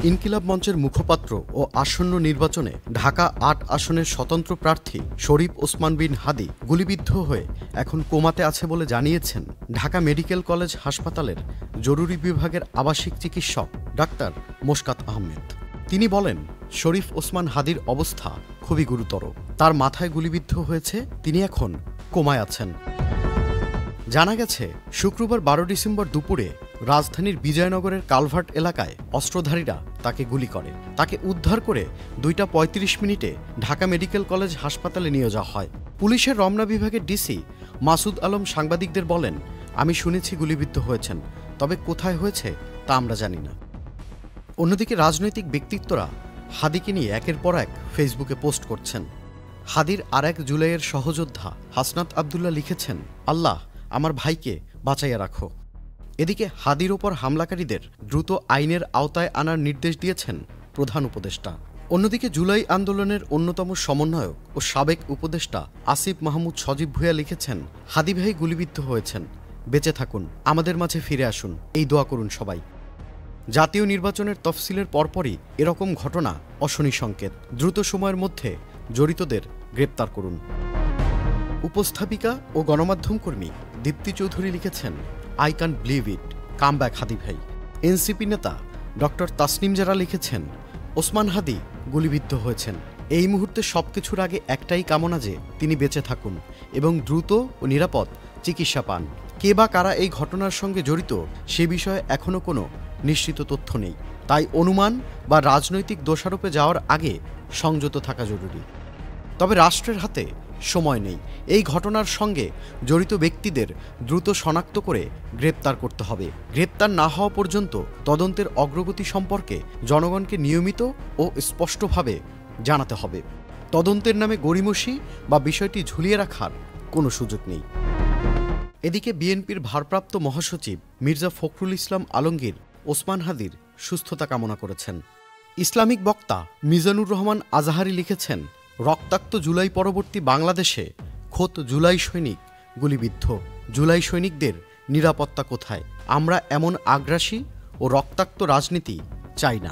ইনকিলাব মঞ্চের মুখপাত্র ও আসন্ন নির্বাচনে ঢাকা ৮ আসনের স্বতন্ত্র প্রার্থী শরীফ ওসমান বিন হাদি গুলিবিদ্ধ হয়ে এখন কোমাতে আছে বলে জানিয়েছেন ঢাকা মেডিকেল কলেজ হাসপাতালের জরুরি বিভাগের আবাসিক চিকিৎসক ডাক্তার মোশকাত আহমেদ। তিনি বলেন, শরীফ ওসমান হাদির অবস্থা খুবই গুরুতর। তার মাথায় গুলিবিদ্ধ হয়েছে, তিনি এখন কোমায় আছেন। জানা গেছে, শুক্রবার ১২ ডিসেম্বর দুপুরে রাজধানীর বিজয়নগরের কালভার্ট এলাকায় অস্ত্রধারীরা তাকে গুলি করে। তাকে উদ্ধার করে ২টা ৩৫ মিনিটে ঢাকা মেডিকেল কলেজ হাসপাতালে নিয়ে যাওয়া হয়। পুলিশের রমনা বিভাগের ডিসি মাসুদ আলম সাংবাদিকদের বলেন, আমি শুনেছি গুলিবিদ্ধ হয়েছেন, তবে কোথায় হয়েছে তা আমরা জানি না। অন্যদিকে রাজনৈতিক ব্যক্তিত্বরা হাদিকে নিয়ে একের পর এক ফেসবুকে পোস্ট করছেন। হাদির আরেক জুলাইয়ের সহযোদ্ধা হাসনাত আবদুল্লাহ লিখেছেন, আল্লাহ আমার ভাইকে বাঁচাইয়া রাখো। এদিকে হাদির ওপর হামলাকারীদের দ্রুত আইনের আওতায় আনার নির্দেশ দিয়েছেন প্রধান উপদেষ্টা। অন্যদিকে জুলাই আন্দোলনের অন্যতম সমন্বয়ক ও সাবেক উপদেষ্টা আসিফ মাহমুদ সজীব ভূঁইয়া লিখেছেন, হাদি ভাই গুলিবিদ্ধ হয়েছেন, বেঁচে থাকুন, আমাদের মাঝে ফিরে আসুন, এই দোয়া করুন সবাই। জাতীয় নির্বাচনের তফসিলের পরপরই এরকম ঘটনা অশনি সংকেত। দ্রুত সময়ের মধ্যে জড়িতদের গ্রেপ্তার করুন। উপস্থাপিকা ও গণমাধ্যম কর্মী দীপ্তি চৌধুরী লিখেছেন, I can believe it, come back Hadi ভাই। এনসিপি নেতা ডক্টর তাসনিম জারা লিখেছেন, ওসমান হাদি গুলিবিদ্ধ হয়েছেন, এই মুহূর্তে সবকিছুর আগে একটাই কামনা যে তিনি বেঁচে থাকুন এবং দ্রুত ও নিরাপদ চিকিৎসা পান। কে বা কারা এই ঘটনার সঙ্গে জড়িত সে বিষয়ে এখনও কোনো নিশ্চিত তথ্য নেই। তাই অনুমান বা রাজনৈতিক দোষারোপে যাওয়ার আগে সংযত থাকা জরুরি। তবে রাষ্ট্রের হাতে সময় নেই। এই ঘটনার সঙ্গে জড়িত ব্যক্তিদের দ্রুত শনাক্ত করে গ্রেপ্তার করতে হবে। গ্রেপ্তার না হওয়া পর্যন্ত তদন্তের অগ্রগতি সম্পর্কে জনগণকে নিয়মিত ও স্পষ্টভাবে জানাতে হবে। তদন্তের নামে গড়িমসি বা বিষয়টি ঝুলিয়ে রাখার কোনো সুযোগ নেই। এদিকে বিএনপির ভারপ্রাপ্ত মহাসচিব মির্জা ফখরুল ইসলাম আলমগীর ওসমান হাদির সুস্থতা কামনা করেছেন। ইসলামিক বক্তা মিজানুর রহমান আজাহারি লিখেছেন, রক্তাক্ত জুলাই পরবর্তী বাংলাদেশে খোদ জুলাই সৈনিক গুলিবিদ্ধ। জুলাই সৈনিকদের নিরাপত্তা কোথায়? আমরা এমন আগ্রাসী ও রক্তাক্ত রাজনীতি চাই না।